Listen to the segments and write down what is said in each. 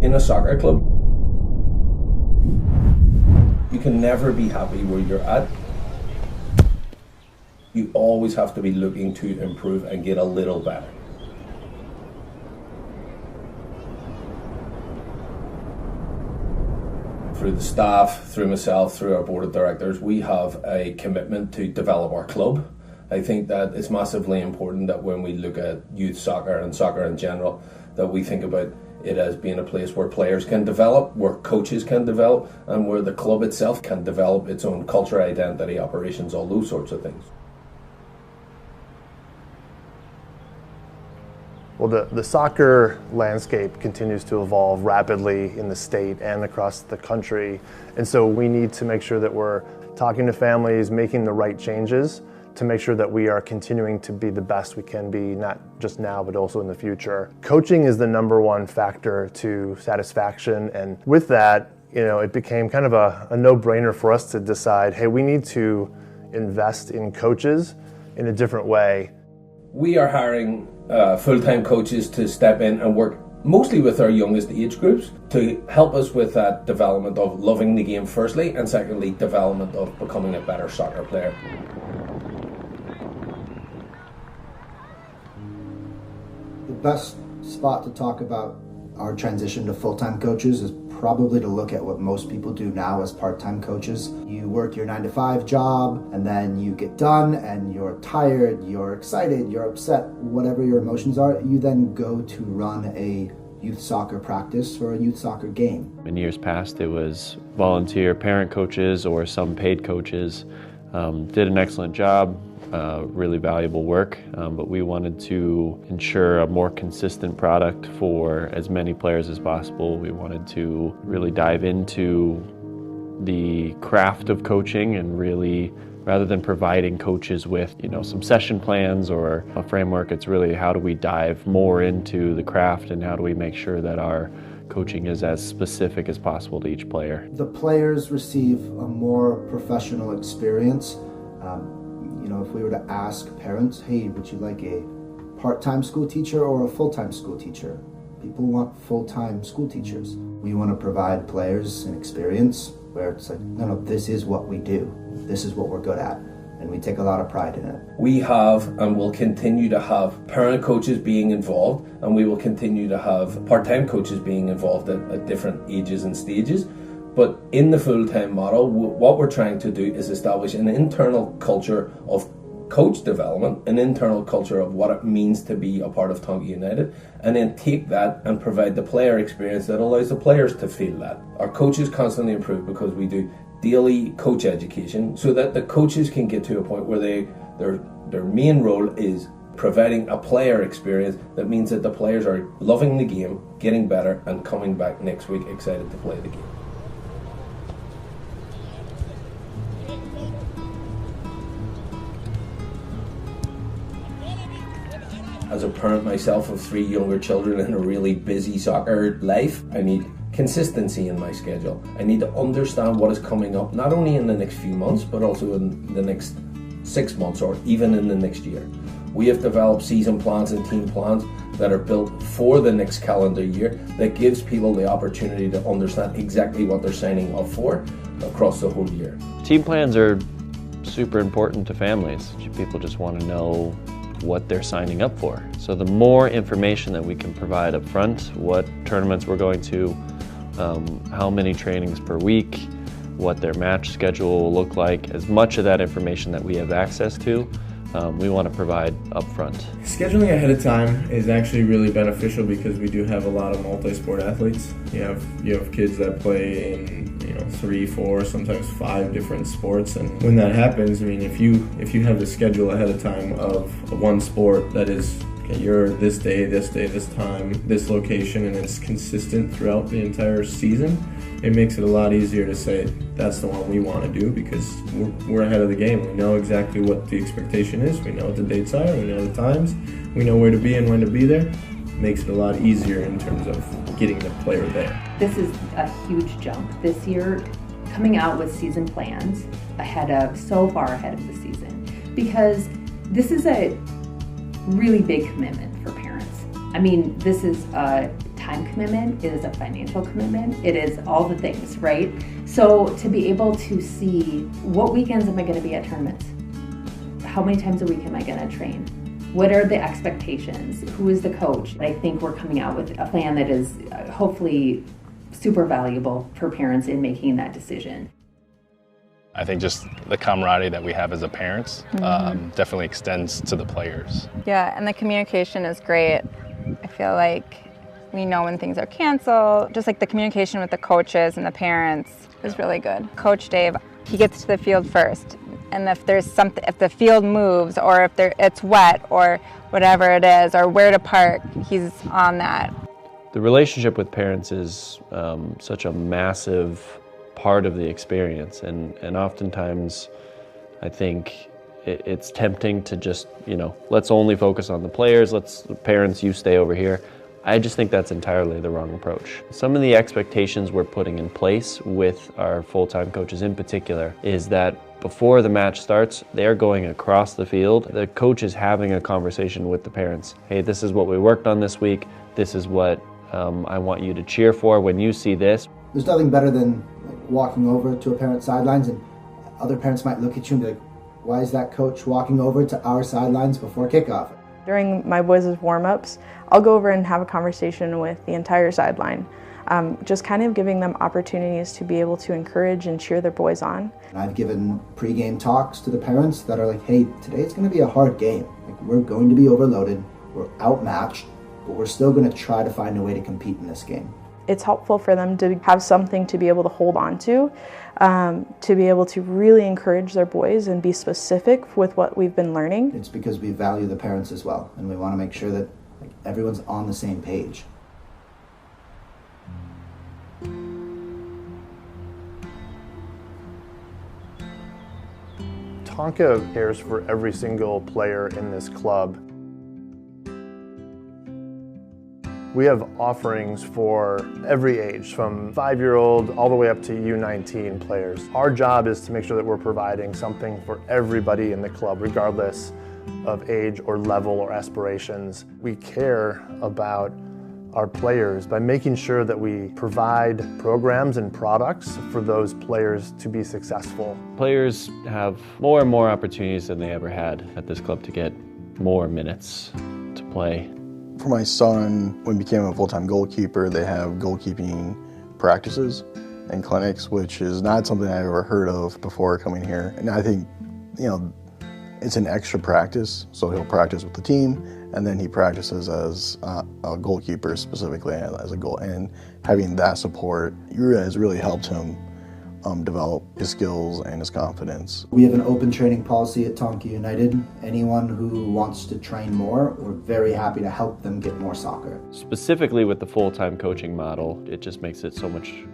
In a soccer club, you can never be happy where you're at. You always have to be looking to improve and get a little better. Through the staff, through myself, through our board of directors, we have a commitment to develop our club. I think that it's massively important that when we look at youth soccer and soccer in general, that we think about it as being a place where players can develop, where coaches can develop, and where the club itself can develop its own culture, identity, operations, all those sorts of things. Well, the soccer landscape continues to evolve rapidly in the state and across the country, and so we need to make sure that we're talking to families, making the right changes to make sure that we are continuing to be the best we can be, not just now, but also in the future. Coaching is the number one factor to satisfaction, and with that, it became kind of a no-brainer for us to decide, hey, we need to invest in coaches in a different way. We are hiring full-time coaches to step in and work mostly with our youngest age groups to help us with that development of loving the game firstly, and secondly, development of becoming a better soccer player. The best spot to talk about our transition to full-time coaches is probably to look at what most people do now as part-time coaches. You work your 9-to-5 job, and then you get done and you're tired, you're excited, you're upset, whatever your emotions are. You then go to run a youth soccer practice or a youth soccer game. In years past, it was volunteer parent coaches or some paid coaches. Did an excellent job, really valuable work, but we wanted to ensure a more consistent product for as many players as possible. We wanted to really dive into the craft of coaching and really, rather than providing coaches with some session plans or a framework, it's really how do we dive more into the craft and how do we make sure that our coaching is as specific as possible to each player. The players receive a more professional experience. If we were to ask parents, hey, would you like a part-time school teacher or a full-time school teacher? People want full-time school teachers. We want to provide players an experience where it's like, no, this is what we do. This is what we're good at. And we take a lot of pride in it. We have and will continue to have parent coaches being involved, and we will continue to have part-time coaches being involved at different ages and stages. But in the full-time model, what we're trying to do is establish an internal culture of coach development, an internal culture of what it means to be a part of Tonka United, and then take that and provide the player experience that allows the players to feel that. Our coaches constantly improve because we do daily coach education so that the coaches can get to a point where their main role is providing a player experience that means that the players are loving the game, getting better, and coming back next week excited to play the game. As a parent myself of 3 younger children in a really busy soccer life, I need consistency in my schedule. I need to understand what is coming up, not only in the next few months, but also in the next 6 months or even in the next year. We have developed season plans and team plans that are built for the next calendar year that gives people the opportunity to understand exactly what they're signing up for across the whole year. Team plans are super important to families. People just want to know what they're signing up for. So the more information that we can provide up front, what tournaments we're going to, how many trainings per week, what their match schedule will look like, as much of that information that we have access to, we want to provide up front. Scheduling ahead of time is actually really beneficial because we do have a lot of multi-sport athletes. You have kids that play in 3, 4, sometimes 5 different sports, and when that happens, if you have the schedule ahead of time of one sport that is, okay, you're this day, this time, this location, and it's consistent throughout the entire season, it makes it a lot easier to say that's the one we want to do because we're ahead of the game. We know exactly what the expectation is, we know what the dates are, we know the times, we know where to be and when to be there. It makes it a lot easier in terms of getting the player there. This is a huge jump this year, coming out with season plans so far ahead of the season, because this is a really big commitment for parents. This is a time commitment, it is a financial commitment, it is all the things, right? So to be able to see what weekends am I going to be at tournaments? How many times a week am I going to train? What are the expectations? Who is the coach? I think we're coming out with a plan that is hopefully super valuable for parents in making that decision. I think just the camaraderie that we have as a parents definitely extends to the players. Yeah, and the communication is great. I feel like we know when things are canceled. Just like the communication with the coaches and the parents is really good. Coach Dave, he gets to the field first. And if there's something, if the field moves or if it's wet or whatever it is or where to park, he's on that. The relationship with parents is such a massive part of the experience, and oftentimes I think it's tempting to just, let's only focus on the players, parents, you stay over here. I just think that's entirely the wrong approach. Some of the expectations we're putting in place with our full-time coaches in particular is that before the match starts, they're going across the field. The coach is having a conversation with the parents. Hey, this is what we worked on this week. This is what I want you to cheer for when you see this. There's nothing better than walking over to a parent's sidelines, and other parents might look at you and be like, why is that coach walking over to our sidelines before kickoff? During my boys' warm-ups, I'll go over and have a conversation with the entire sideline, just kind of giving them opportunities to be able to encourage and cheer their boys on. I've given pre-game talks to the parents that are like, hey, today it's going to be a hard game. We're going to be overloaded, we're outmatched, but we're still going to try to find a way to compete in this game. It's helpful for them to have something to be able to hold on to be able to really encourage their boys and be specific with what we've been learning. It's because we value the parents as well, and we want to make sure that everyone's on the same page. Tonka cares for every single player in this club. We have offerings for every age, from 5-year-old all the way up to U19 players. Our job is to make sure that we're providing something for everybody in the club, regardless of age or level or aspirations. We care about our players by making sure that we provide programs and products for those players to be successful. Players have more and more opportunities than they ever had at this club to get more minutes to play. For my son, when he became a full-time goalkeeper, they have goalkeeping practices and clinics, which is not something I ever heard of before coming here. And I think, it's an extra practice. So he'll practice with the team, and then he practices as a goalkeeper specifically as a goal. And having that support has really helped him develop his skills and his confidence. We have an open training policy at Tonka United. Anyone who wants to train more, we're very happy to help them get more soccer. Specifically with the full-time coaching model, it just makes it so much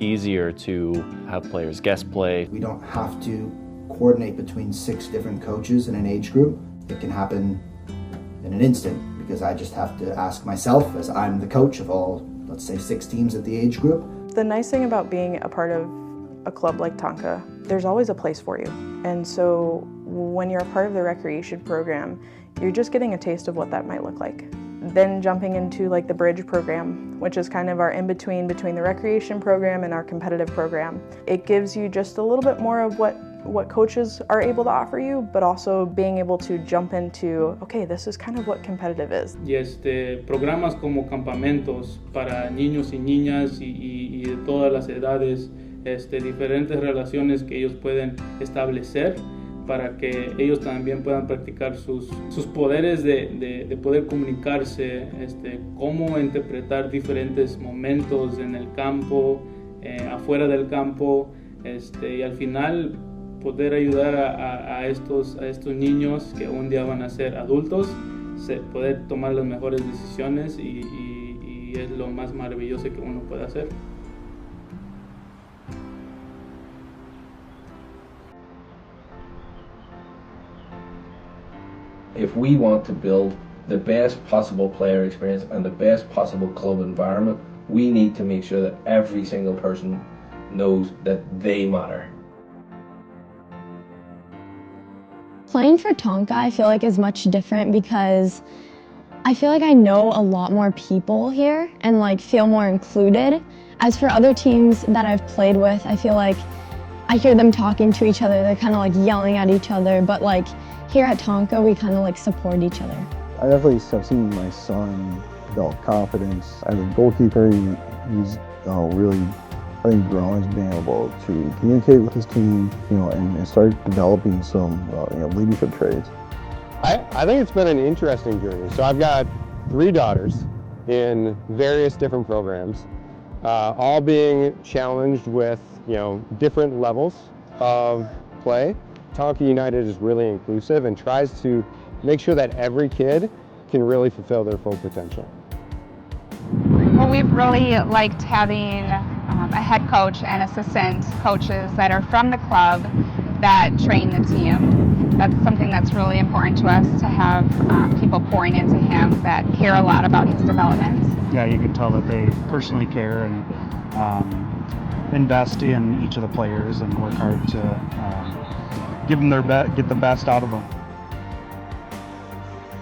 easier to have players guest play. We don't have to coordinate between 6 different coaches in an age group. It can happen in an instant because I just have to ask myself, as I'm the coach of all, let's say 6 teams at the age group. The nice thing about being a part of a club like Tonka, there's always a place for you. And so when you're a part of the recreation program, you're just getting a taste of what that might look like. Then jumping into the bridge program, which is kind of our in-between between the recreation program and our competitive program. It gives you just a little bit more of what coaches are able to offer you, but also being able to jump into, okay, this is kind of what competitive is. Y programas como campamentos para niños y niñas y de todas las edades, diferentes relaciones que ellos pueden establecer para que ellos también puedan practicar sus poderes de poder comunicarse, cómo interpretar diferentes momentos en el campo, afuera del campo, y al final poder ayudar a estos niños que un día van a ser adultos, poder tomar las mejores decisiones y es lo más maravilloso que uno puede hacer. If we want to build the best possible player experience and the best possible club environment, we need to make sure that every single person knows that they matter. Playing for Tonka, I feel like is much different because I feel like I know a lot more people here and like feel more included. As for other teams that I've played with, I feel like I hear them talking to each other. They're kind of like yelling at each other, but like here at Tonka, we kind of like support each other. I definitely have seen my son develop confidence. As a goalkeeper, he's really, I think, grown as being able to communicate with his team, and start developing some leadership traits. I think it's been an interesting journey. So I've got 3 daughters in various different programs, all being challenged with different levels of play. Tonka United is really inclusive and tries to make sure that every kid can really fulfill their full potential. Well, we've really liked having a head coach and assistant coaches that are from the club that train the team. That's something that's really important to us, to have people pouring into him that care a lot about his development. Yeah, you can tell that they personally care and invest in each of the players and work hard to give them get the best out of them.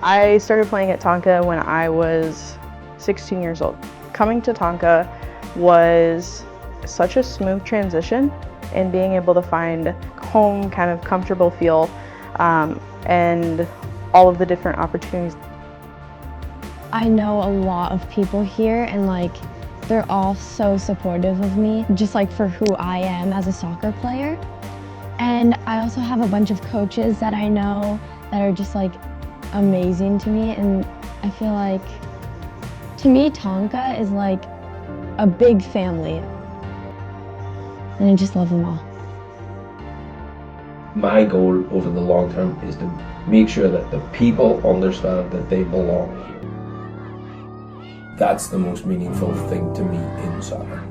I started playing at Tonka when I was 16 years old. Coming to Tonka was such a smooth transition, and being able to find home, kind of comfortable feel, and all of the different opportunities. I know a lot of people here, and like they're all so supportive of me, just like for who I am as a soccer player. And I also have a bunch of coaches that I know that are just like amazing to me, and I feel like, to me, Tonka is like a big family, and I just love them all. My goal over the long term is to make sure that the people understand that they belong here. That's the most meaningful thing to me in soccer.